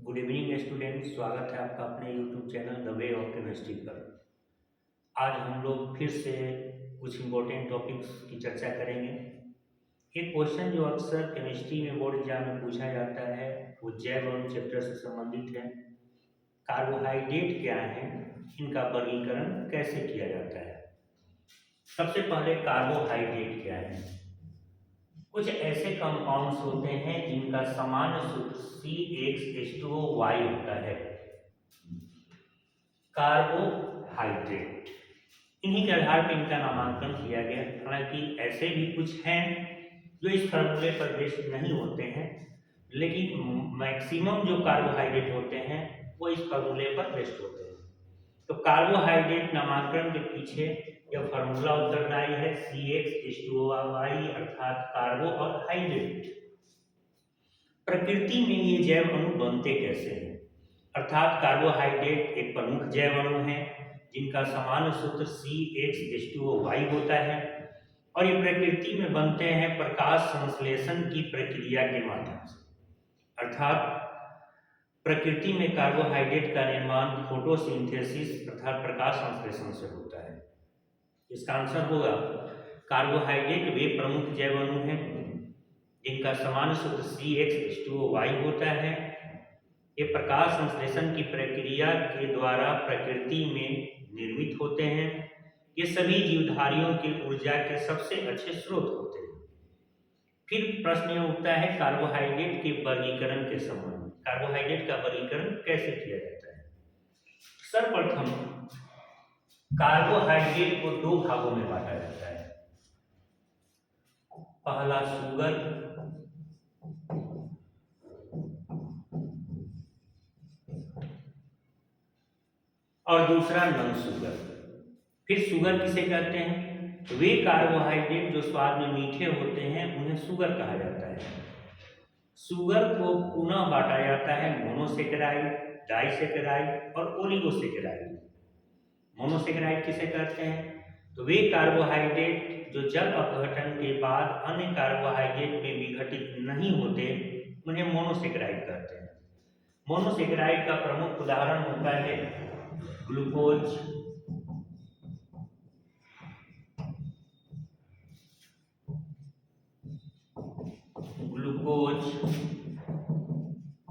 Good evening student, स्वागत है आपका अपने YouTube channel the way of chemistry पर। आज हम लोग फिर से कुछ इम्पोर्टेंट टॉपिक्स की चर्चा करेंगे। एक क्वेश्चन जो अक्सर केमिस्ट्री में बोर्ड एग्जाम में पूछा जाता है वो जैव अणु चैप्टर से संबंधित है। कार्बोहाइड्रेट क्या है, इनका वर्गीकरण कैसे किया जाता है। सबसे पहले कार्बोहाइड्रेट क्या है। कुछ ऐसे कंपाउंड्स होते हैं जिनका सामान्य सूत्र CH2O होता है। कार्बोहाइड्रेट, इन्हीं के आधार पर इनका नामांकन किया गया। हालांकि ऐसे भी कुछ हैं जो इस फॉर्मूले पर बेस्ड नहीं होते हैं, लेकिन मैक्सिमम जो कार्बोहाइड्रेट होते हैं वो इस फॉर्मूले पर बेस्ड होते हैं। तो कार्बोहाइड्रेट नामांकन के पीछे यह फॉर्मूला उत्तरदायी है, CH2O अर्थात कार्बो और हाइड्रेट। प्रकृति में ये जैव अणु बनते कैसे हैं, अर्थात कार्बोहाइड्रेट एक प्रमुख जैव अणु है जिनका सामान्य सूत्र CH2O होता है और ये प्रकृति में बनते हैं प्रकाश संश्लेषण की प्रक्रिया के माध्यम से। अर्थात प्रकृति में कार्बोहाइड्रेट का निर्माण फोटोसिंथेसिस अर्थात प्रकाश संश्लेषण से होता है। इसका आंसर होगा कार्बोहाइड्रेट वे प्रमुख जैव अणु हैं जिनका सामान्य सूत्र CH2O होता है। ये प्रकाश संश्लेषण की प्रक्रिया के द्वारा प्रकृति में निर्मित होते हैं। ये सभी जीवधारियों की ऊर्जा के सबसे अच्छे स्रोत होते हैं। फिर प्रश्न यह उठता है कार्बोहाइड्रेट के वर्गीकरण के संबंध में। कार्बोहाइड्रेट का वर्गीकरण कैसे किया जाता है। सर्वप्रथम कार्बोहाइड्रेट को दो भागों में बांटा जाता है। पहला शुगर और दूसरा नॉन शुगर। फिर शुगर किसे कहते हैं, वे कार्बोहाइड्रेट जो स्वाद में मीठे होते हैं उन्हें शुगर कहा जाता है। शुगर को पुनः बांटा जाता है मोनोसेकेराइड, डाइसेकेराइड और ओलिगोसेकेराइड। मोनोसेकेराइड किसे कहते हैं, तो वे कार्बोहाइड्रेट जो जल अपघटन के बाद अन्य कार्बोहाइड्रेट में विघटित नहीं होते उन्हें मोनोसेकेराइड कहते हैं। मोनोसेकेराइड का प्रमुख उदाहरण होता है ग्लूकोज,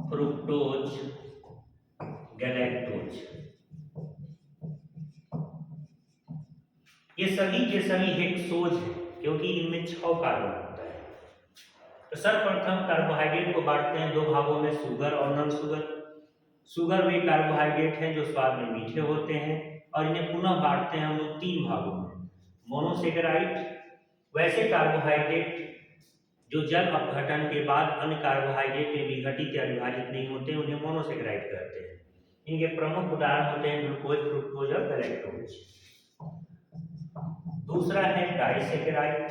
फ्रुक्टोज, गैलेक्टोज। ये सभी के सभी हेक्सोज हैं क्योंकि इनमें 6 कार्बन होता है। तो सर्वप्रथम कार्बोहाइड्रेट को बांटते हैं दो भागों में, शुगर और नॉन शुगर। शुगर वे कार्बोहाइड्रेट हैं जो स्वाद में मीठे होते हैं और इन्हें पुनः बांटते हैं हम लोग 3 भागों में। मोनोसेकेराइड, वैसे कार्बोहाइड्रेट जो जल अपघटन के बाद अन्य कार्बोहाइड्रेट में विघटित या विभाजित नहीं होते उन्हें मोनोसेकेराइड कहते हैं। इनके प्रमुख उदाहरण होते हैं ग्लूकोज, फ्रुक्टोज और गैलेक्टोज। दूसरा है डाइसेकेराइड।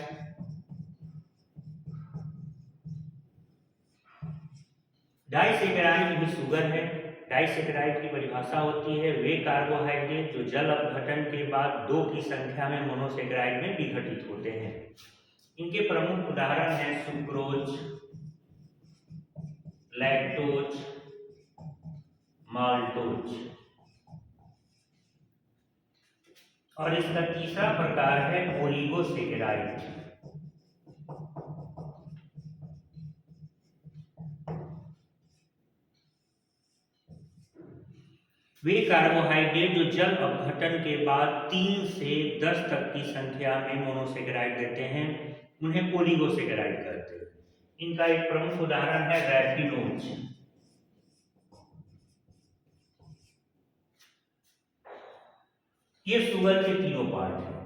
डाइसेकेराइड भी शुगर है। डाइसेकेराइड की परिभाषा होती है वे कार्बोहाइड्रेट जो जल अपघटन के बाद 2 की संख्या में मोनोसेकेराइड में विघटित होते हैं। इनके प्रमुख उदाहरण हैं सुक्रोज, लैक्टोज, माल्टोज। और इसका तीसरा प्रकार है ओलिगोसेकेराइड। वे कार्बोहाइड्रेट जो जल अपघटन के बाद 3 से 10 तक की संख्या में मोनोसेकेराइड देते हैं उन्हें ओलिगोसेकेराइड कहते हैं। इनका एक प्रमुख उदाहरण है रैफिनोज। ये शुगर के तीनों पार्ट हैं।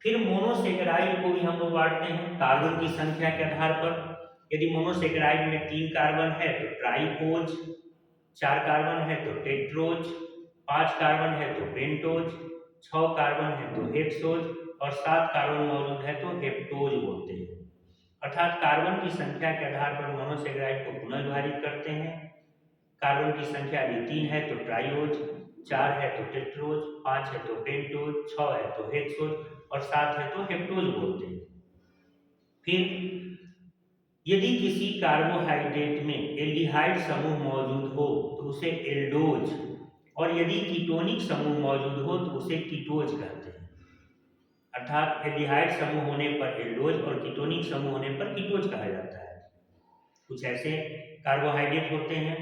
फिर मोनोसेकेराइड को भी हम लोग बांटते हैं कार्बन की संख्या के आधार पर। यदि मोनोसेकेराइड में 3 कार्बन है तो ट्राइकोज, 4 कार्बन है तो टेट्रोज, 5 कार्बन है तो पेंटोज, 6 कार्बन है तो हेक्सोज और 7 कार्बन मौजूद है तो हेप्टोज बोलते हैं। अर्थात कार्बन की संख्या के आधार पर मोनोसेकेराइड को पुनः विभाजित करते हैं। कार्बन की संख्या यदि 3 है तो ट्राइओज, 4 है तो टेट्रोज, 5 है तो पेंटोज, 6 है तो हेक्सोज और 7 है तो हेप्टोज बोलते हैं। फिर यदि किसी कार्बोहाइड्रेट में एल्डिहाइड समूह मौजूद हो उसे एल्डोज, और यदि कीटोनिक समूह मौजूद हो तो उसे कीटोज कहते हैं। अर्थात एल्डिहाइड समूह होने पर एल्डोज और कीटोनिक समूह होने पर कीटोज कहा जाता है। कुछ ऐसे कार्बोहाइड्रेट होते हैं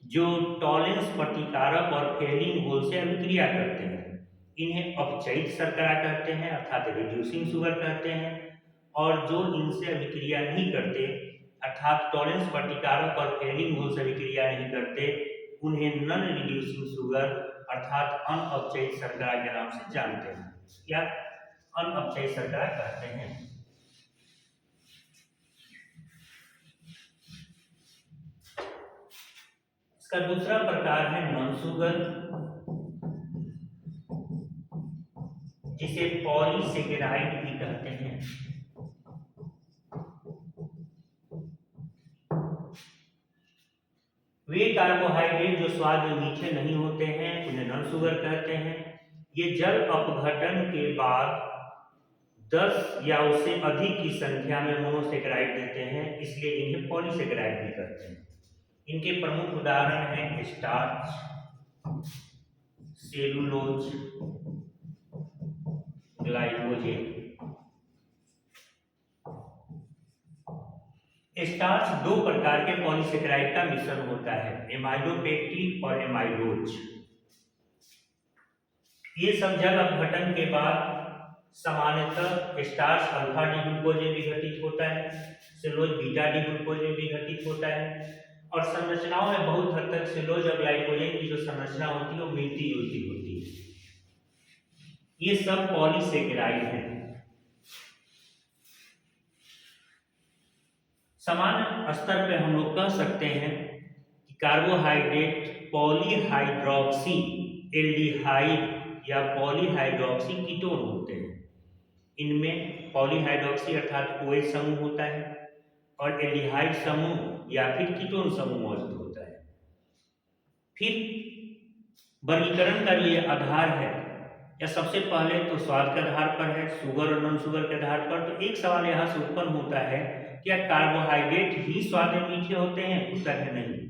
जो टॉलेंस प्रतिकारक और फेलिंग होल से अभिक्रिया करते हैं। इन्हें अपचयित शर्करा कहते हैं अर्थात रिड्यूसिंग शुगर कहते हैं। और जो इनसे अभिक्रिया नहीं करते अर्थात टॉलेंस प्रतिकारक और फेलिंग होल से अभिक्रिया नहीं करते, उन्हें नॉन रिड्यूसिंग शुगर अर्थात अनअपचयित शर्करा के नाम से जानते हैं या अनअपचयित शर्करा कहते हैं। इसका दूसरा प्रकार है नॉन शुगर, जिसे पॉलीसेकेराइड भी कहते हैं। वे कार्बोहाइड्रेट जो स्वाद में मीठे नहीं होते हैं उन्हें नॉन शुगर कहते हैं। ये जल अपघटन के बाद 10 या उससे अधिक की संख्या में मोनोसेकेराइड देते हैं, इसलिए इन्हें पॉलीसेकेराइड भी कहते हैं। इनके प्रमुख उदाहरण हैं स्टार्च, सेलुलोज, ग्लाइकोजेन। स्टार्च दो प्रकार के पॉलीसेकेराइड का मिश्रण होता है, एमाइलोपेक्टिन और एमाइलोज। ये सब जल अपघटन के बाद सामान्यतः स्टार्च अल्फा डी ग्लूकोज में विघटित होता है, सेलुलोज बीटा डी ग्लूकोज में विघटित होता है, और संरचनाओं में बहुत हद तक सेलुलोज और ग्लाइकोजेन की जो संरचना होती है वो मिलती जुलती होती है। ये सब पॉलीसेकेराइड हैं। समान स्तर पे हम लोग कह सकते हैं कि कार्बोहाइड्रेट पॉलीहाइड्रोक्सी एल्डिहाइड या पॉलीहाइड्रोक्सी कीटोन होते हैं। इनमें पॉलीहाइड्रोक्सी अर्थात OH समूह होता है और एल्डिहाइड समूह या फिर कीटोन समूह मौजूद होता है। फिर वर्गीकरण का ये आधार है या सबसे पहले तो स्वाद के आधार पर है, शुगर और नॉन शुगर के आधार पर। तो एक सवाल यहाँ से उत्पन्न होता है, क्या कार्बोहाइड्रेट ही स्वाद में मीठे होते हैं? उत्तर है नहीं।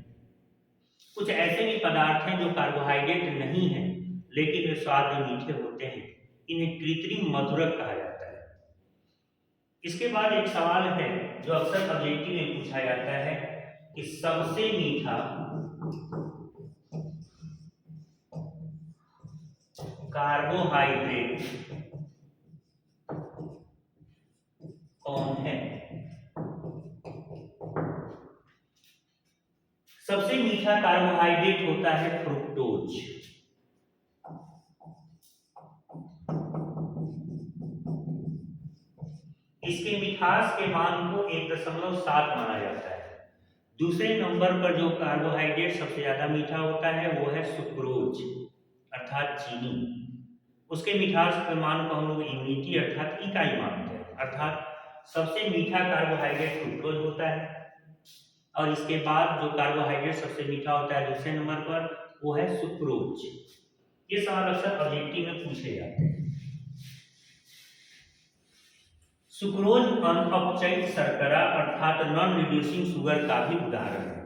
कुछ ऐसे भी पदार्थ हैं जो कार्बोहाइड्रेट नहीं है लेकिन वे स्वाद में मीठे होते हैं, इन्हें कृत्रिम मधुरक कहा जाता है। इसके बाद एक सवाल है जो अक्सर ऑब्जेक्टिव में पूछा जाता है कि सबसे मीठा कार्बोहाइड्रेट कौन है? सबसे मीठा कार्बोहाइड्रेट होता है फ्रुक्टोज। इसके मिठास के मान को 1.7 माना जाता है। दूसरे नंबर पर जो कार्बोहाइड्रेट सबसे ज्यादा मीठा होता है वो है सुक्रोज अर्थात चीनी। उसके मिठास के मान को हम लोग यूनिटी अर्थात इकाई मानते हैं। अर्थात सबसे मीठा कार्बोहाइड्रेट फ्रुक्टोज होता है और इसके बाद जो कार्बोहाइड्रेट सबसे मीठा होता है दूसरे नंबर पर वो है सुक्रोज। ये सवाल अक्सर ऑब्जेक्टिव में पूछे जाते हैं। सुक्रोज अनअपचयित शर्करा अर्थात नॉन रिड्यूसिंग शुगर का भी उदाहरण है।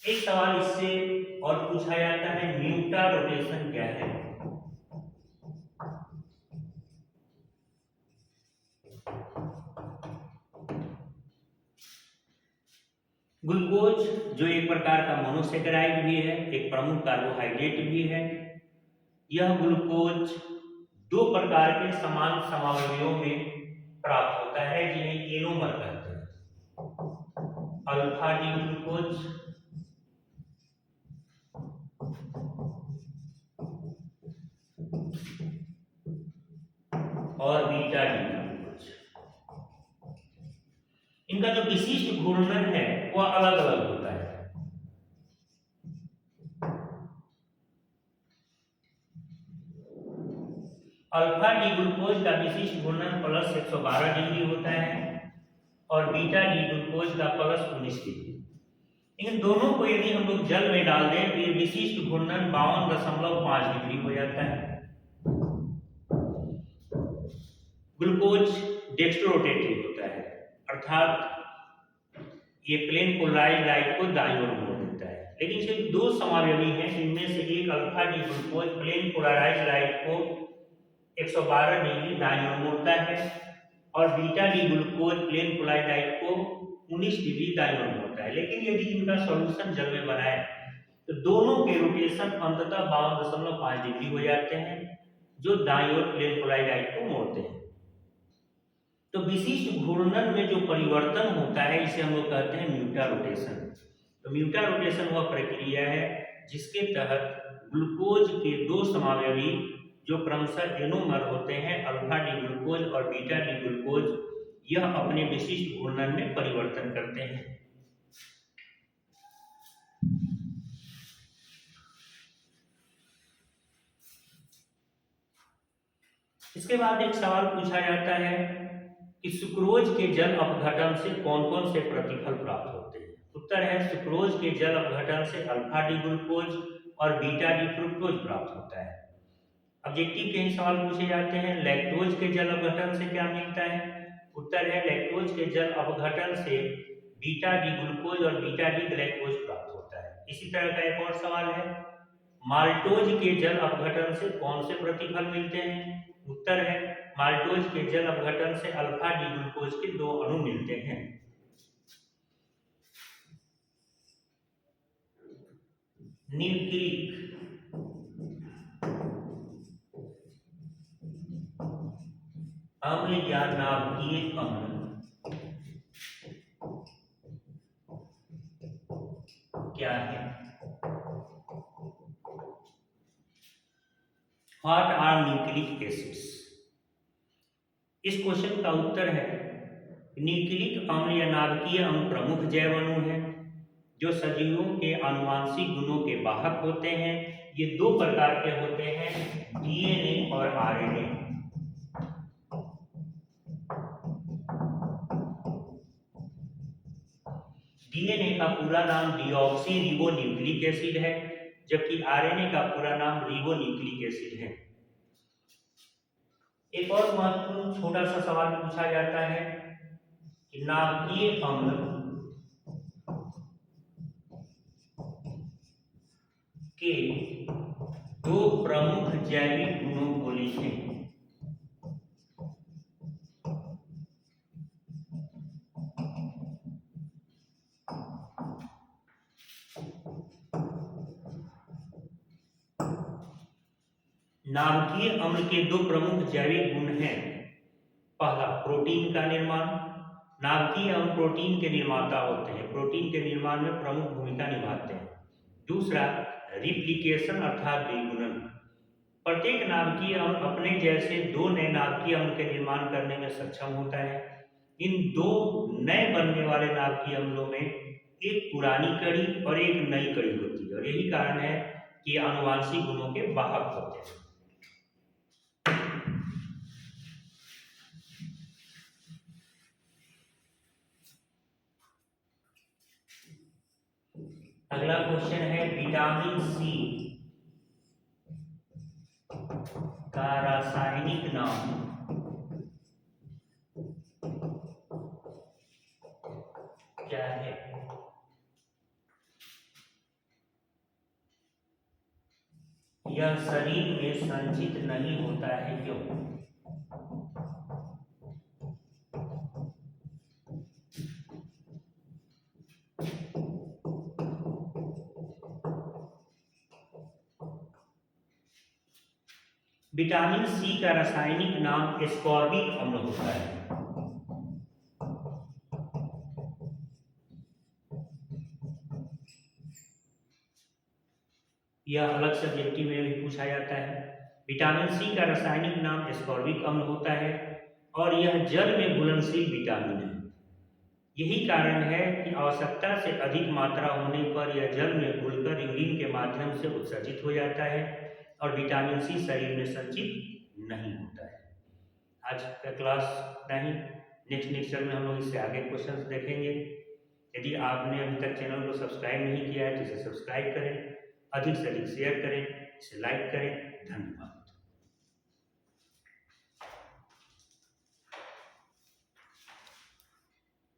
एक सवाल इससे और पूछा जाता है, म्यूटा रोटेशन क्या है? ग्लूकोज जो एक प्रकार का मोनोसेकेराइड भी है, एक प्रमुख कार्बोहाइड्रेट भी है। यह ग्लूकोज दो प्रकार के समान समावयवों में प्राप्त होता है जिन्हें एनोमर कहते हैं। अल्फा डी ग्लूकोज और बीटा डी ग्लूकोज। इनका जो विशिष्ट घूर्णन है वह अलग अलग होता है। अल्फा डी ग्लूकोज का विशिष्ट घूर्णन +112 डिग्री होता है और बीटा डी ग्लूकोज का +19 डिग्री। इन दोनों को यदि हम लोग जल में डाल दें तो ये विशिष्ट घूर्णन 52.5 डिग्री हो जाता है। ग्लूकोज डेक्स्ट्रोरोटेटिव होता है अर्थात ये प्लेन पोलराइज्ड लाइट को दाईं ओर मोड़ देता है, लेकिन सिर्फ दो समावयवी हैं जिनमें से एक alpha D glucose plane polarized light को 112 डिग्री दाईं ओर मोड़ता है और beta D glucose plane polarized light को 19 डिग्री दाईं ओर मोड़ता है। लेकिन यदि इनका सॉल्यूशन जल में बनाए तो दोनों के रोटेशन अंततः 52.5 डिग्री हो जाते हैं, जो दाईं ओर प्लेन पोलराइज्ड लाइट को मोड़ते हैं। तो विशिष्ट घूर्णन में जो परिवर्तन होता है इसे हम लोग कहते हैं म्यूटा रोटेशन। तो म्यूटा रोटेशन वह प्रक्रिया है जिसके तहत ग्लूकोज के दो समावयवी जो क्रमशः एनोमर होते हैं, अल्फा डी ग्लूकोज और बीटा डी ग्लूकोज, यह अपने विशिष्ट घूर्णन में परिवर्तन करते हैं। इसके बाद एक सवाल पूछा जाता है कि सुक्रोज के जल अपघटन से कौन कौन से प्रतिफल प्राप्त होते हैं। उत्तर है सुक्रोज के जल अपघटन से अल्फा डी ग्लूकोज और बीटा डी फ्रुक्टोज प्राप्त होता है। ऑब्जेक्टिव के ही सवाल पूछे जाते हैं, लैक्टोज के जल अपघटन से क्या मिलता है। उत्तर है लैक्टोज के जल अपघटन से बीटा डी ग्लूकोज और बीटा डी ग्लैक्टोज प्राप्त होता है। इसी तरह का एक और सवाल है, माल्टोज के जल अपघटन से कौन से प्रतिफल मिलते हैं। उत्तर है माल्टोज के जल अपघटन से अल्फा डी ग्लूकोज के दो अणु मिलते हैं। न्यूक्लिक अम्ल या नाभिकीय अम्ल क्या है। What are nucleic acids. इस क्वेश्चन का उत्तर है न्यूक्लिक अम्ल या नाभिकीय अम्ल प्रमुख जैव अणु है जो सजीवों के आनुवांशिक गुणों के वाहक होते हैं। ये दो प्रकार के होते हैं, डीएनए और आरएनए। डीएनए का पूरा नाम डीऑक्सी रिबोन्यूक्लिक एसिड है, जबकि आरएनए का पूरा नाम रिबोन्यूक्लिक एसिड है। एक और महत्वपूर्ण छोटा सा सवाल पूछा जाता है कि नाभिकीय अम्ल के दो प्रमुख जैविक गुणों को लिखें। नाभिकीय अम्ल के दो प्रमुख जैविक गुण हैं। पहला, प्रोटीन का निर्माण। नाभिकीय अम्ल प्रोटीन के निर्माता होते हैं, प्रोटीन के निर्माण में प्रमुख भूमिका निभाते हैं। दूसरा, रिप्लिकेशन अर्थात द्विगुणन। प्रत्येक नाभिकीय अम्ल अपने जैसे दो नए नाभिकीय अम्ल के निर्माण करने में सक्षम होता है। इन दो नए बनने वाले नाभिकीय अम्लों में एक पुरानी कड़ी और एक नई कड़ी होती है और यही कारण है कि आनुवांशिक गुणों के वाहक होते हैं। अगला क्वेश्चन है, विटामिन सी का रासायनिक नाम क्या है। यह शरीर में संचित नहीं होता है, क्यों। विटामिन सी का रासायनिक नाम एस्कॉर्बिक अम्ल होता है। यह अलग सब्जेक्टिव में भी पूछा जाता है। विटामिन सी का रासायनिक नाम एस्कॉर्बिक अम्ल होता है और यह जल में घुलनशील विटामिन है। यही कारण है कि आवश्यकता से अधिक मात्रा होने पर यह जल में घुलकर यूरिन के माध्यम से उत्सर्जित हो जाता है और विटामिन सी शरीर में संचित नहीं होता है। आज का क्लास नहीं, नेक्स्ट लेक्चर में हम लोग इससे आगे क्वेश्चंस देखेंगे। यदि आपने अभी तक चैनल को सब्सक्राइब नहीं किया है तो इसे सब्सक्राइब करें, अधिक से अधिक शेयर करें, इसे लाइक करें। धन्यवाद।